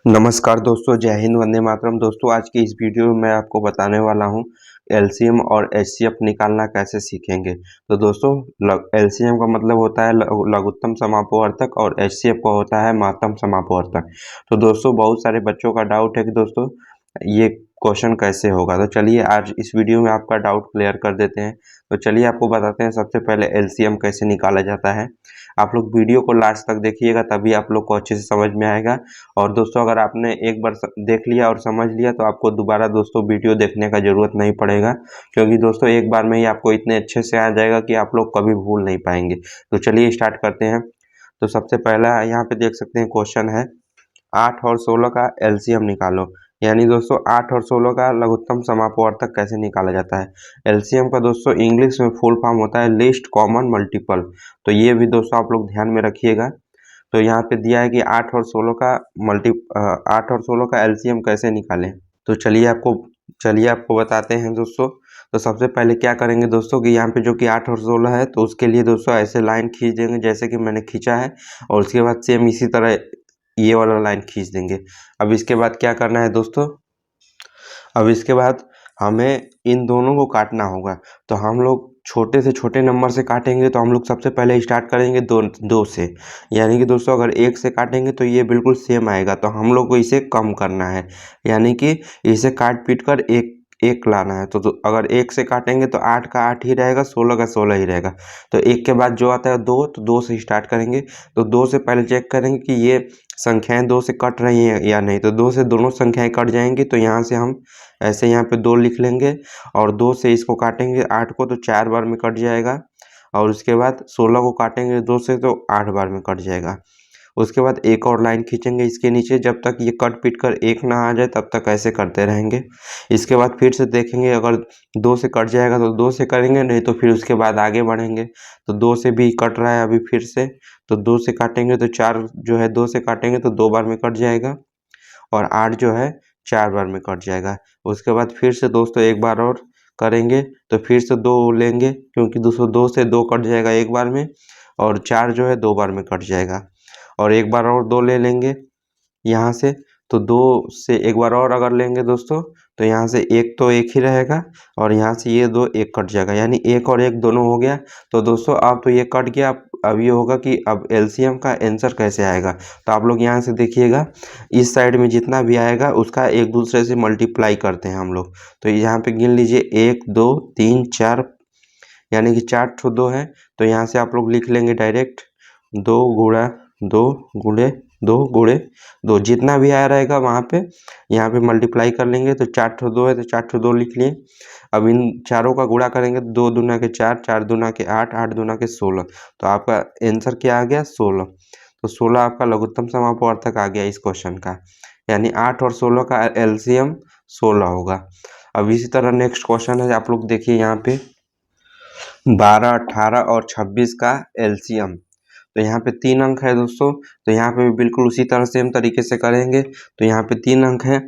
नमस्कार दोस्तों, जय हिंद, वंदे मातरम। दोस्तों, आज की इस वीडियो में मैं आपको बताने वाला हूं एलसीएम और एचसीएफ निकालना कैसे सीखेंगे। तो दोस्तों, एलसीएम का मतलब होता है लघुत्तम समापवर्तक और एचसीएफ का होता है महत्तम समापवर्तक। तो दोस्तों, बहुत सारे बच्चों का डाउट है कि दोस्तों ये क्वेश्चन कैसे होगा। तो चलिए आज इस वीडियो में आपका डाउट क्लियर कर देते हैं। तो चलिए आपको बताते हैं सबसे पहले एलसीएम कैसे निकाला जाता है। आप लोग वीडियो को लास्ट तक देखिएगा, तभी आप लोग को अच्छे से समझ में आएगा। और दोस्तों, अगर आपने एक बार देख लिया और समझ लिया तो आपको दोबारा दोस्तों वीडियो देखने का ज़रूरत नहीं पड़ेगा, क्योंकि दोस्तों एक बार में ही आपको इतने अच्छे से आ जाएगा कि आप लोग कभी भूल नहीं पाएंगे। तो चलिए स्टार्ट करते हैं। तो सबसे पहला यहाँ पे देख सकते हैं क्वेश्चन है 8 और 16 का एलसीएम निकालो। यानी दोस्तों 8 और 16 का लघुत्तम समापवर्तक कैसे निकाला जाता है। एलसीएम का दोस्तों इंग्लिश में फुल फॉर्म होता है लीस्ट कॉमन मल्टीपल। तो ये भी दोस्तों आप लोग ध्यान में रखिएगा। तो यहाँ पे दिया है कि 8 और 16 का 8 और 16 का एलसीएम कैसे निकालें। तो चलिए आपको बताते हैं दोस्तों। तो सबसे पहले क्या करेंगे दोस्तों कि यहाँ पे जो कि 8 और 16 है, तो उसके लिए दोस्तों ऐसे लाइन खींच देंगे जैसे कि मैंने खींचा है, और उसके बाद सेम इसी तरह ये वाला लाइन खींच देंगे। अब इसके बाद क्या करना है दोस्तों, अब इसके बाद हमें इन दोनों को काटना होगा। तो हम लोग छोटे से छोटे नंबर से काटेंगे। तो हम लोग सबसे पहले स्टार्ट करेंगे दो से। यानी कि दोस्तों अगर 1 से काटेंगे तो ये बिल्कुल सेम आएगा, तो हम लोग को इसे कम करना है। यानी कि इसे काट पीट कर एक एक लाना है। तो अगर 1 से काटेंगे तो 8 का 8 ही रहेगा, 16 का 16 ही रहेगा। तो 1 के बाद जो आता है 2, तो 2 से स्टार्ट करेंगे। तो 2 से पहले चेक करेंगे कि ये संख्याएं 2 से कट रही हैं या नहीं। तो 2 से दोनों संख्याएं कट जाएंगी, तो यहाँ से हम ऐसे यहाँ पे 2 लिख लेंगे, और 2 से इसको काटेंगे 8 को, तो 4 बार में कट जाएगा। और उसके बाद 16 को काटेंगे 2 से, तो 8 बार में कट जाएगा। उसके बाद एक और लाइन खींचेंगे इसके नीचे, जब तक ये कट पीट कर 1 ना आ जाए तब तक ऐसे करते रहेंगे। इसके बाद फिर से देखेंगे, अगर 2 से कट जाएगा तो 2 से करेंगे, नहीं तो फिर उसके बाद आगे बढ़ेंगे। तो 2 से भी कट रहा है अभी फिर से, तो 2 से काटेंगे तो 4 जो है 2 से काटेंगे तो 2 बार में कट जाएगा, और 8 जो है 4 बार में कट जाएगा। उसके बाद फिर से दोस्तों एक बार और करेंगे, तो फिर से 2 लेंगे, क्योंकि दोस्तों 2 से 2 कट जाएगा एक बार में, और 4 जो है 2 बार में कट जाएगा। और एक बार और 2 ले लेंगे यहाँ से। तो 2 से एक बार और अगर लेंगे दोस्तों, तो यहाँ से 1 तो 1 ही रहेगा, और यहाँ से ये 2 1 कट जाएगा, यानी 1 और 1 दोनों हो गया। तो दोस्तों अब तो ये कट गया। अब ये होगा कि अब एलसीएम का आंसर कैसे आएगा। तो आप लोग यहाँ से देखिएगा, इस साइड में जितना भी आएगा उसका एक दूसरे से मल्टीप्लाई करते हैं हम लोग। तो यहाँ पे गिन लीजिए 1 2 3 4, यानी कि 4 ठो 2 है। तो यहाँ से आप लोग लिख लेंगे डायरेक्ट 2 गुणा 2 गुणे 2 गुणे 2, जितना भी आया रहेगा वहाँ पे यहाँ पे मल्टीप्लाई कर लेंगे। तो 4 ठो 2 है, तो 4 ठो 2 लिख लिए। अब इन चारों का गुणा करेंगे, 2 दूना के 4, 4 दूना के 8, 8 दूना के 16। तो आपका आंसर क्या आ गया, 16। तो 16 आपका लघुत्तम समापवर्तक आ गया इस क्वेश्चन का। यानी 8 और 16 का एलसीएम 16 होगा। अब इसी तरह नेक्स्ट क्वेश्चन है, आप लोग देखिए यहाँ पे 12, 18 और 26 का एलसीएम। तो यहाँ पे 3 अंक है दोस्तों। तो यहाँ पे भी बिल्कुल उसी तरह सेम तरीके से करेंगे। तो यहाँ पे 3 अंक है,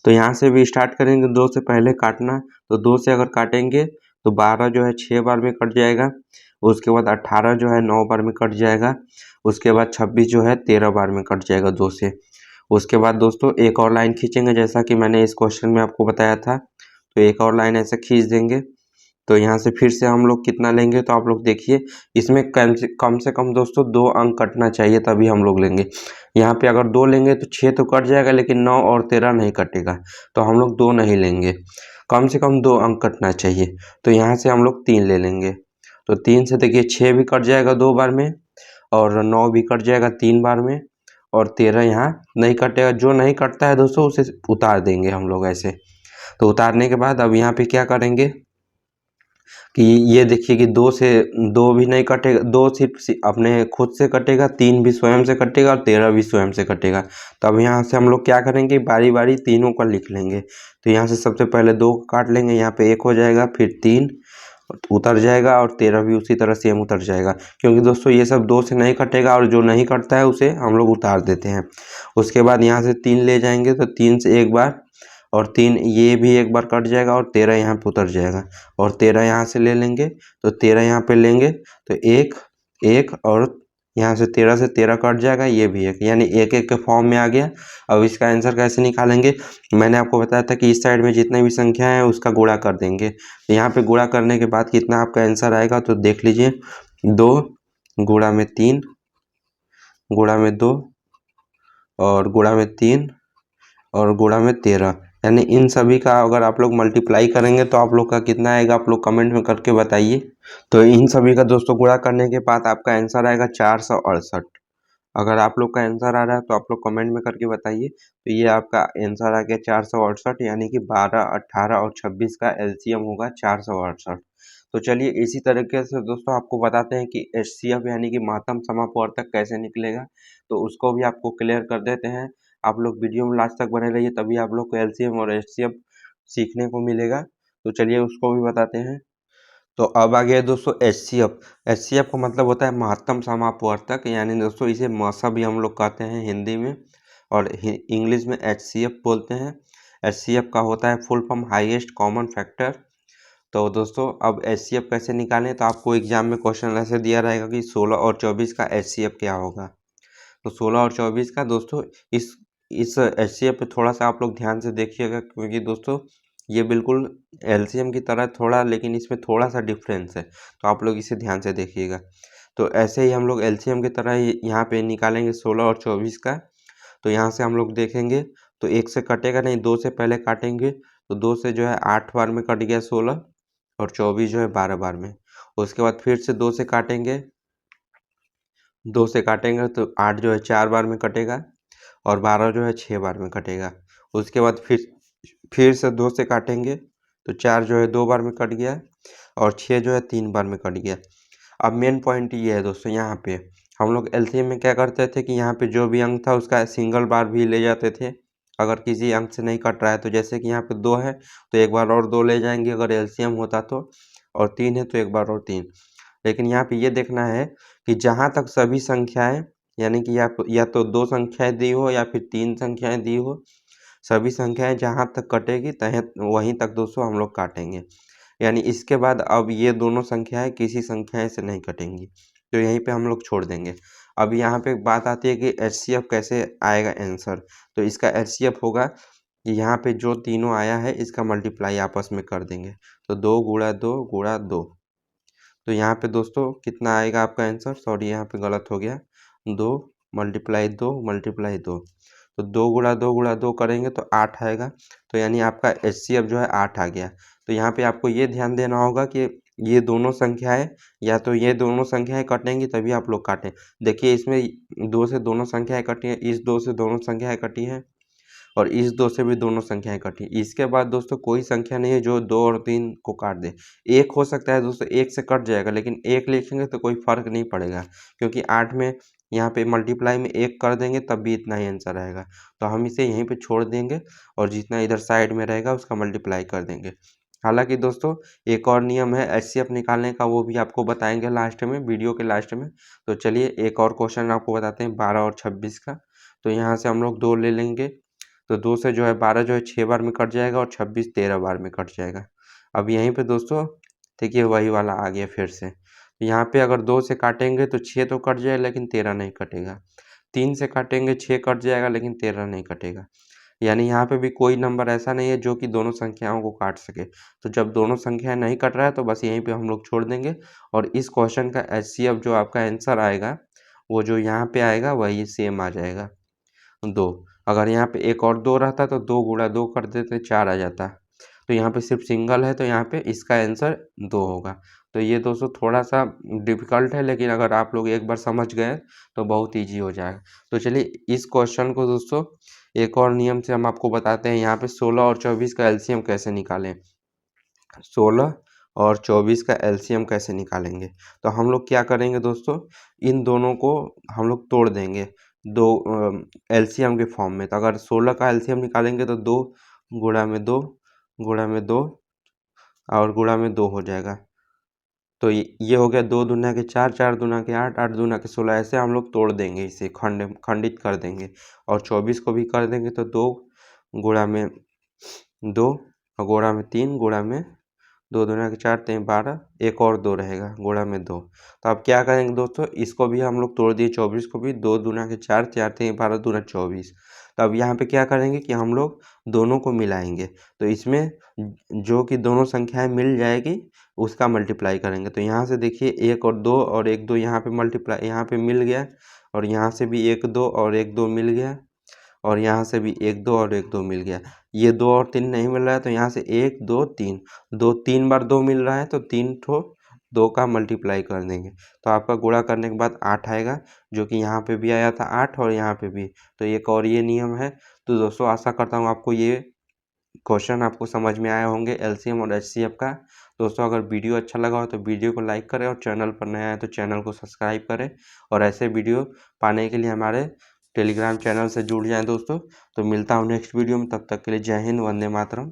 तो यहाँ से भी स्टार्ट करेंगे 2 से पहले काटना। तो 2 से अगर काटेंगे तो 12 जो है 6 बार में कट जाएगा। उसके बाद 18 जो है 9 बार में कट जाएगा। उसके बाद 26 जो है 13 बार में कट जाएगा 2 से। उसके बाद दोस्तों एक और लाइन खींचेंगे, जैसा कि मैंने इस क्वेश्चन में आपको बताया था। तो एक और लाइन ऐसे खींच देंगे। तो यहाँ से फिर से हम लोग कितना लेंगे, तो आप लोग देखिए इसमें कम से कम दोस्तों 2 अंक कटना चाहिए, तभी हम लोग लेंगे। यहाँ पे अगर 2 लेंगे तो 6 तो कट जाएगा, लेकिन 9 और 13 नहीं कटेगा। तो हम लोग 2 नहीं लेंगे, कम से कम 2 अंक कटना चाहिए। तो यहाँ से हम लोग 3 ले लेंगे। तो 3 से देखिए 6 भी कट जाएगा 2 बार में, और 9 भी कट जाएगा 3 बार में, और 13 यहाँ नहीं कटेगा। जो नहीं कटता है दोस्तों उसे उतार देंगे हम लोग ऐसे। तो उतारने के बाद अब यहाँ पे क्या करेंगे कि ये देखिए कि 2 से 2 भी नहीं कटेगा, 2 सिर्फ अपने खुद से कटेगा, 3 भी स्वयं से कटेगा, और 13 भी स्वयं से कटेगा। तो अब यहाँ से हम लोग क्या करेंगे, बारी बारी तीनों का लिख लेंगे। तो यहाँ से सबसे पहले 2 काट लेंगे, यहाँ पे 1 हो जाएगा, फिर 3 उतर जाएगा, और 13 भी उसी तरह सेम उतर जाएगा, क्योंकि दोस्तों ये सब 2 से नहीं कटेगा, और जो नहीं कटता है उसे हम लोग उतार देते हैं। उसके बाद यहाँ से 3 ले जाएंगे, तो 3 से एक बार, और 3 ये भी एक बार कट जाएगा, और 13 यहाँ पे उतर जाएगा, और 13 यहाँ से ले लेंगे। तो 13 यहाँ पे लेंगे, तो 1 1 और यहाँ से 13 कट जाएगा, ये भी एक, यानी एक एक के फॉर्म में आ गया। अब इसका आंसर कैसे निकालेंगे, मैंने आपको बताया था कि इस साइड में जितने भी संख्या है उसका गुणा कर देंगे। तो यहाँ पे गुणा करने के बाद कितना आपका आंसर आएगा, तो देख लीजिए 2 गुणा में 3 गुणा में 2 और गुणा में 3 और गुणा में 13, यानी इन सभी का अगर आप लोग मल्टीप्लाई करेंगे तो आप लोग का कितना आएगा, आप लोग कमेंट में करके बताइए। तो इन सभी का दोस्तों गुणा करने के बाद आपका आंसर आएगा 468। अगर आप लोग का आंसर आ रहा है तो आप लोग कमेंट में करके बताइए। तो ये आपका आंसर आ गया 468, यानी कि 12, 18 और 26 का एलसीएम होगा 468। तो चलिए इसी तरीके से दोस्तों आपको बताते हैं कि एचसीएफ यानी कि महत्तम समापवर्तक कैसे निकलेगा, तो उसको भी आपको क्लियर कर देते हैं। आप लोग वीडियो में लास्ट तक बने रहिए, तभी आप लोग को एलसीएम और एचसीएफ सीखने को मिलेगा। तो चलिए उसको भी बताते हैं। तो अब आ गया दोस्तों एचसीएफ। एचसीएफ का मतलब होता है महत्तम समापवर्तक, यानी दोस्तों इसे मसा भी हम लोग कहते हैं हिंदी में, और इंग्लिश में एचसीएफ बोलते हैं। एचसीएफ का होता है full form highest common factor. तो दोस्तों अब एचसीएफ कैसे निकालें, तो आपको एग्जाम में क्वेश्चन ऐसे दिया रहेगा कि 16 और 24 का एचसीएफ क्या होगा। तो 16 और 24 का दोस्तों इस एचसीएफ पे थोड़ा सा आप लोग ध्यान से देखिएगा, क्योंकि दोस्तों ये बिल्कुल एलसीएम की तरह थोड़ा, लेकिन इसमें थोड़ा सा डिफरेंस है, तो आप लोग इसे ध्यान से देखिएगा। तो ऐसे ही हम लोग एलसीएम की तरह यहाँ पे निकालेंगे 16 और 24 का। तो यहाँ से हम लोग देखेंगे तो 1 से कटेगा नहीं, 2 से पहले काटेंगे, तो 2 से जो है 8 बार में कट गया 16, और 24 जो है 12 बार में। उसके बाद फिर से 2 से काटेंगे, 2 से काटेंगे तो 8 जो है 4 बार में कटेगा, और 12 जो है 6 बार में कटेगा। उसके बाद फिर से 2 से काटेंगे तो 4 जो है 2 बार में कट गया, और 6 जो है 3 बार में कट गया। अब मेन पॉइंट ये है दोस्तों, यहाँ पे हम लोग एलसीएम में क्या करते थे कि यहाँ पे जो भी अंक था उसका सिंगल बार भी ले जाते थे। अगर किसी अंक से नहीं कट रहा है तो जैसे कि यहाँ पे 2 है तो एक बार और 2 ले जाएंगे अगर एलसीएम होता तो, और 3 है तो एक बार और 3। लेकिन यहाँ पे ये देखना है कि जहाँ तक सभी संख्याएं, यानी कि या तो 2 संख्याएं दी हो या फिर 3 संख्याएं दी हो, सभी संख्याएं जहाँ तक कटेगी वहीं तक दोस्तों हम लोग काटेंगे। यानी इसके बाद अब ये दोनों संख्याएं किसी संख्याएं से नहीं कटेंगी, तो यहीं पे हम लोग छोड़ देंगे। अब यहाँ पे बात आती है कि एचसीएफ कैसे आएगा आंसर। तो इसका एचसीएफ होगा कि यहाँ पे जो तीनों आया है इसका मल्टीप्लाई आपस में कर देंगे, तो 2 गुणा 2 गुणा 2। तो यहाँ पे दोस्तों कितना आएगा आपका आंसर, सॉरी यहाँ पे गलत हो गया, 2 मल्टीप्लाई 2 मल्टीप्लाई 2। तो 2 गुणा 2 गुणा 2 करेंगे तो 8 आएगा। तो यानी आपका एचसीएफ जो है 8 आ गया। तो यहाँ पे आपको ये ध्यान देना होगा कि ये दोनों संख्याएं, या तो ये दोनों संख्याएं कटेंगी तभी आप लोग काटें। देखिए इसमें 2 से दोनों संख्याएं कटी हैं, इस 2 से दोनों संख्याएं कटी हैं, और इस 2 से भी दोनों संख्याएं कटी। इसके बाद दोस्तों कोई संख्या नहीं है जो 2 और 3 को काट दे। 1 हो सकता है दोस्तों, 1 से कट जाएगा, लेकिन 1 लिखेंगे तो कोई फर्क नहीं पड़ेगा, क्योंकि 8 में यहाँ पे मल्टीप्लाई में 1 कर देंगे तब भी इतना ही आंसर आएगा। तो हम इसे यहीं पे छोड़ देंगे, और जितना इधर साइड में रहेगा उसका मल्टीप्लाई कर देंगे। हालांकि दोस्तों एक और नियम है एचसीएफ निकालने का, वो भी आपको बताएंगे लास्ट में, वीडियो के लास्ट में। तो चलिए एक और क्वेश्चन आपको बताते हैं 12 और 26 का। तो यहाँ से हम लोग 2 ले लेंगे, तो 2 से जो है 12 जो है 6 बार में कट जाएगा, और 26 13 बार में कट जाएगा। अब यहीं पे दोस्तों देखिए वही वाला आ गया फिर से। तो यहाँ पे अगर 2 से काटेंगे तो 6 तो कट जाएगा लेकिन 13 नहीं कटेगा। 3 से काटेंगे 6 कट जाएगा लेकिन 13 नहीं कटेगा। यानी यहाँ पे भी कोई नंबर ऐसा नहीं है जो कि दोनों संख्याओं को काट सके। तो जब दोनों संख्याएं नहीं कट रहा है तो बस यहीं पे हम लोग छोड़ देंगे, और इस क्वेश्चन का एचसीएफ जो आपका आंसर आएगा वो जो यहाँ पे आएगा वही सेम आ जाएगा, 2। अगर यहाँ पे एक और 2 रहता तो 2 गुणा 2 कर देते 4 आ जाता। तो यहाँ पे सिर्फ सिंगल है तो यहाँ पे इसका आंसर 2 होगा। तो ये दोस्तों थोड़ा सा डिफिकल्ट है, लेकिन अगर आप लोग एक बार समझ गए तो बहुत ईजी हो जाएगा। तो चलिए इस क्वेश्चन को दोस्तों एक और नियम से हम आपको बताते हैं। यहाँ पे 16 और 24 का एलसीएम कैसे निकालें। 16 और 24 का एलसीएम कैसे निकालेंगे, तो हम लोग क्या करेंगे दोस्तों, इन दोनों को हम लोग तोड़ देंगे दो एलसीएम के फॉर्म में। तो अगर 16 का एलसीएम निकालेंगे तो 2 गुणा में 2 गुणा में 2 और गुणा में 2 हो जाएगा। तो ये हो गया 2 दूना के 4 4 दूना के 8 8 दूना के 16। ऐसे हम लोग तोड़ देंगे, इसे खंडित कर देंगे, और 24 को भी कर देंगे। तो 2 गुणा में 2 और गुणा में 3 गुणा में 2 दूना के 4 3 12, एक और 2 रहेगा, गुणा में 2। तो अब क्या करेंगे दोस्तों, इसको भी हम लोग तोड़ दिए 24 को भी, 2 दूना के 4, 4 3 12 दूना 24। तो अब यहाँ पे क्या करेंगे कि हम लोग दोनों को मिलाएंगे। तो इसमें जो कि दोनों संख्याएं मिल जाएगी उसका मल्टीप्लाई करेंगे। तो यहाँ से देखिए 1 और 2 और 1 2 यहाँ पे मल्टीप्लाई, यहाँ पे मिल गया, और यहाँ से भी 1 2 और 1 2 मिल गया, और यहाँ से भी 1 2 और 1 2 मिल गया। ये 2 और 3 नहीं मिल रहा है, तो यहाँ से 1 2 3, 2 3 बार 2 मिल रहा है, तो 3 ठो 2 का मल्टीप्लाई कर देंगे। तो आपका गुणा करने के बाद 8 आएगा, जो कि यहाँ पे भी आया था 8 और यहाँ पे भी। तो एक और ये नियम है। तो दोस्तों आशा करता हूँ आपको ये क्वेश्चन आपको समझ में आए होंगे एलसीएम और एचसीएफ का। दोस्तों अगर वीडियो अच्छा लगा हो तो वीडियो को लाइक करें, और चैनल पर नया है तो चैनल को सब्सक्राइब करें, और ऐसे वीडियो पाने के लिए हमारे टेलीग्राम चैनल से जुड़ जाएं दोस्तों। तो मिलता हूँ नेक्स्ट वीडियो में, तब तक के लिए जय हिंद, वंदे मातरम।